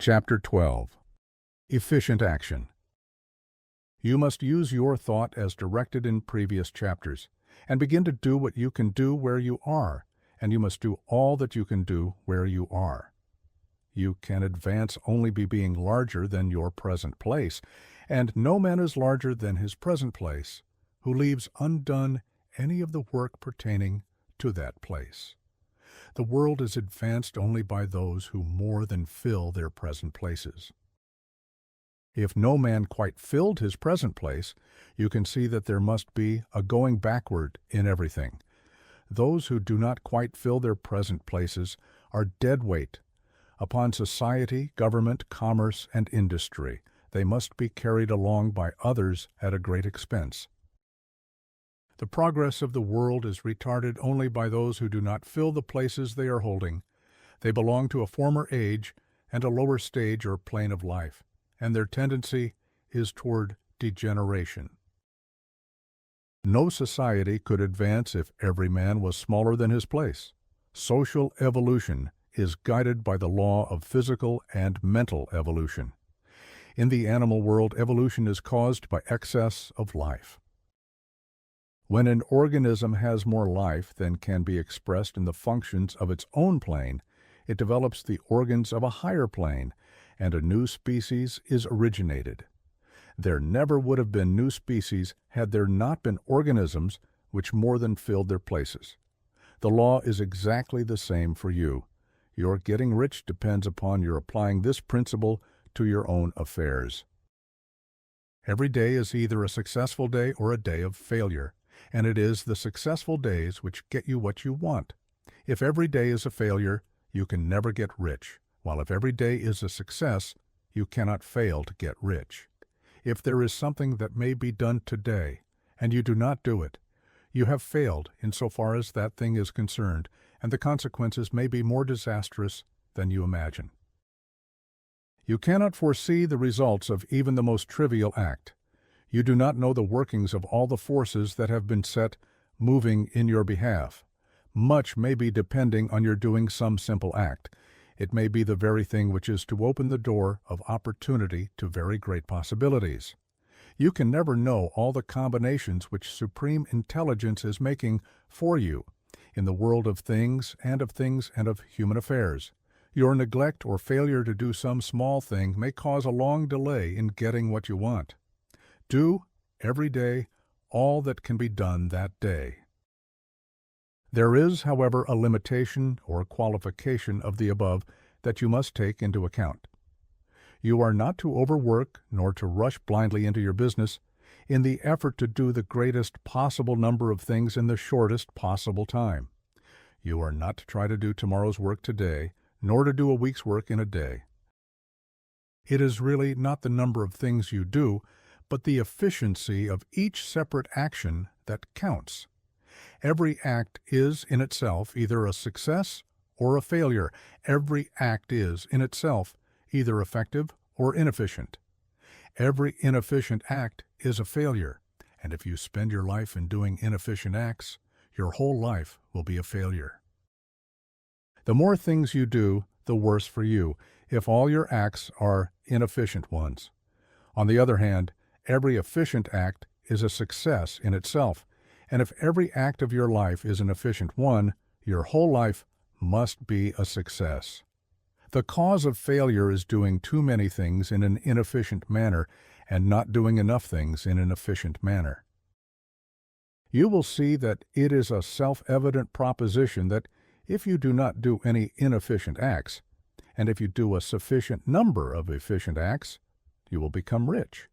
Chapter 12. Efficient Action. You must use your thought as directed in previous chapters, and begin to do what you can do where you are, and you must do all that you can do where you are. You can advance only by being larger than your present place, and no man is larger than his present place, who leaves undone any of the work pertaining to that place. The world is advanced only by those who more than fill their present places. If no man quite filled his present place, you can see that there must be a going backward in everything. Those who do not quite fill their present places are dead weight upon society, government, commerce, and industry. They must be carried along by others at a great expense. The progress of the world is retarded only by those who do not fill the places they are holding. They belong to a former age and a lower stage or plane of life, and their tendency is toward degeneration. No society could advance if every man was smaller than his place. Social evolution is guided by the law of physical and mental evolution. In the animal world, evolution is caused by excess of life. When an organism has more life than can be expressed in the functions of its own plane, it develops the organs of a higher plane, and a new species is originated. There never would have been new species had there not been organisms which more than filled their places. The law is exactly the same for you. Your getting rich depends upon your applying this principle to your own affairs. Every day is either a successful day or a day of failure, and it is the successful days which get you what you want. If every day is a failure, you can never get rich, while if every day is a success, you cannot fail to get rich. If there is something that may be done today, and you do not do it, you have failed insofar as that thing is concerned, and the consequences may be more disastrous than you imagine. You cannot foresee the results of even the most trivial act. You do not know the workings of all the forces that have been set moving in your behalf. Much may be depending on your doing some simple act. It may be the very thing which is to open the door of opportunity to very great possibilities. You can never know all the combinations which supreme intelligence is making for you in the world of things and of human affairs. Your neglect or failure to do some small thing may cause a long delay in getting what you want. Do, every day, all that can be done that day. There is, however, a limitation or qualification of the above that you must take into account. You are not to overwork nor to rush blindly into your business in the effort to do the greatest possible number of things in the shortest possible time. You are not to try to do tomorrow's work today, nor to do a week's work in a day. It is really not the number of things you do, but the efficiency of each separate action that counts. Every act is in itself either a success or a failure. Every act is in itself either effective or inefficient. Every inefficient act is a failure, and if you spend your life in doing inefficient acts, your whole life will be a failure. The more things you do, the worse for you, if all your acts are inefficient ones. On the other hand, every efficient act is a success in itself, and if every act of your life is an efficient one, your whole life must be a success. The cause of failure is doing too many things in an inefficient manner and not doing enough things in an efficient manner. You will see that it is a self-evident proposition that if you do not do any inefficient acts, and if you do a sufficient number of efficient acts, you will become rich.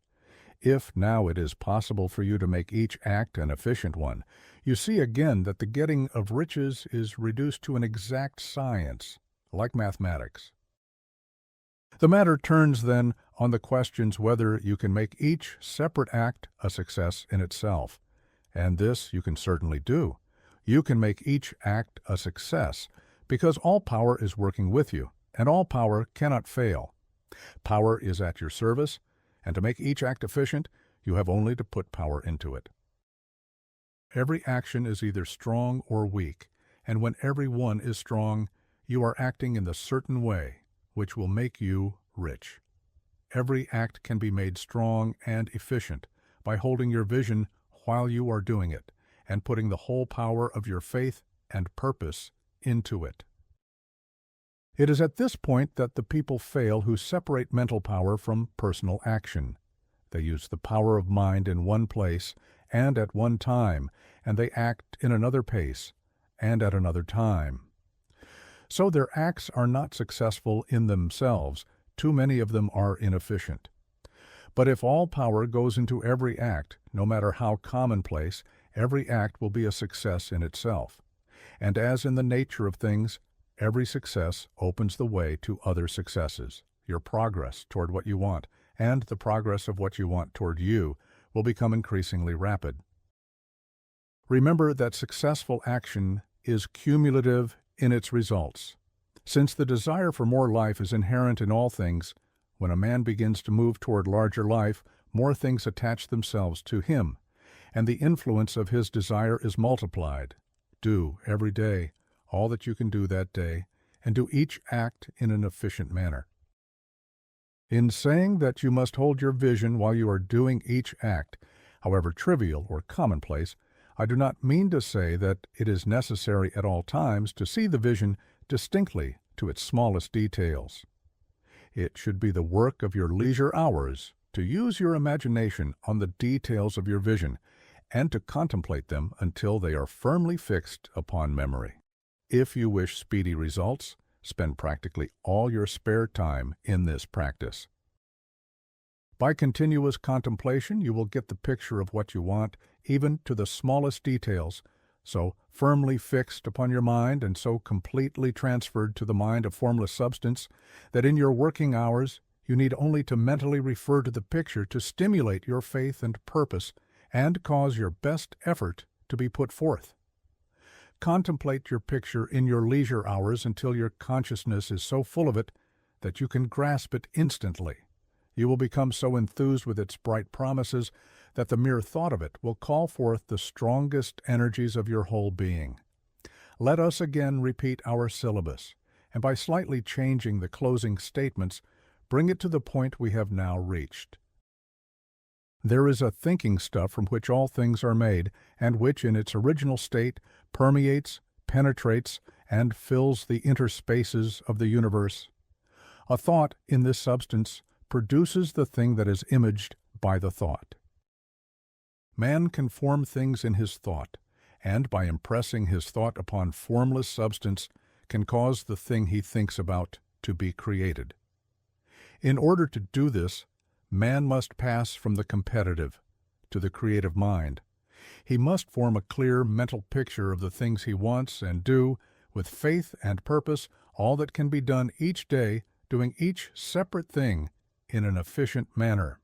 If now it is possible for you to make each act an efficient one, you see again that the getting of riches is reduced to an exact science, like mathematics. The matter turns then on the questions whether you can make each separate act a success in itself, and this you can certainly do. You can make each act a success because all power is working with you, and all power cannot fail. Power is at your service, and to make each act efficient, you have only to put power into it. Every action is either strong or weak, and when every one is strong, you are acting in the certain way which will make you rich. Every act can be made strong and efficient by holding your vision while you are doing it and putting the whole power of your faith and purpose into it. It is at this point that the people fail who separate mental power from personal action. They use the power of mind in one place and at one time, and they act in another pace and at another time. So their acts are not successful in themselves. Too many of them are inefficient. But if all power goes into every act, no matter how commonplace, every act will be a success in itself. And as in the nature of things, every success opens the way to other successes. Your progress toward what you want and the progress of what you want toward you will become increasingly rapid. Remember that successful action is cumulative in its results. Since the desire for more life is inherent in all things, when a man begins to move toward larger life, more things attach themselves to him, and the influence of his desire is multiplied. Do, every day, all that you can do that day, and do each act in an efficient manner. In saying that you must hold your vision while you are doing each act, however trivial or commonplace, I do not mean to say that it is necessary at all times to see the vision distinctly to its smallest details. It should be the work of your leisure hours to use your imagination on the details of your vision and to contemplate them until they are firmly fixed upon memory. If you wish speedy results, spend practically all your spare time in this practice. By continuous contemplation, you will get the picture of what you want, even to the smallest details, so firmly fixed upon your mind and so completely transferred to the mind of formless substance that in your working hours you need only to mentally refer to the picture to stimulate your faith and purpose and cause your best effort to be put forth. Contemplate your picture in your leisure hours until your consciousness is so full of it that you can grasp it instantly. You will become so enthused with its bright promises that the mere thought of it will call forth the strongest energies of your whole being. Let us again repeat our syllabus, and by slightly changing the closing statements, bring it to the point we have now reached. There is a thinking stuff from which all things are made, and which in its original state permeates, penetrates, and fills the interspaces of the universe. A thought in this substance produces the thing that is imaged by the thought. Man can form things in his thought, and by impressing his thought upon formless substance, can cause the thing he thinks about to be created. In order to do this, man must pass from the competitive to the creative mind. He must form a clear mental picture of the things he wants and do, with faith and purpose, all that can be done each day, doing each separate thing in an efficient manner.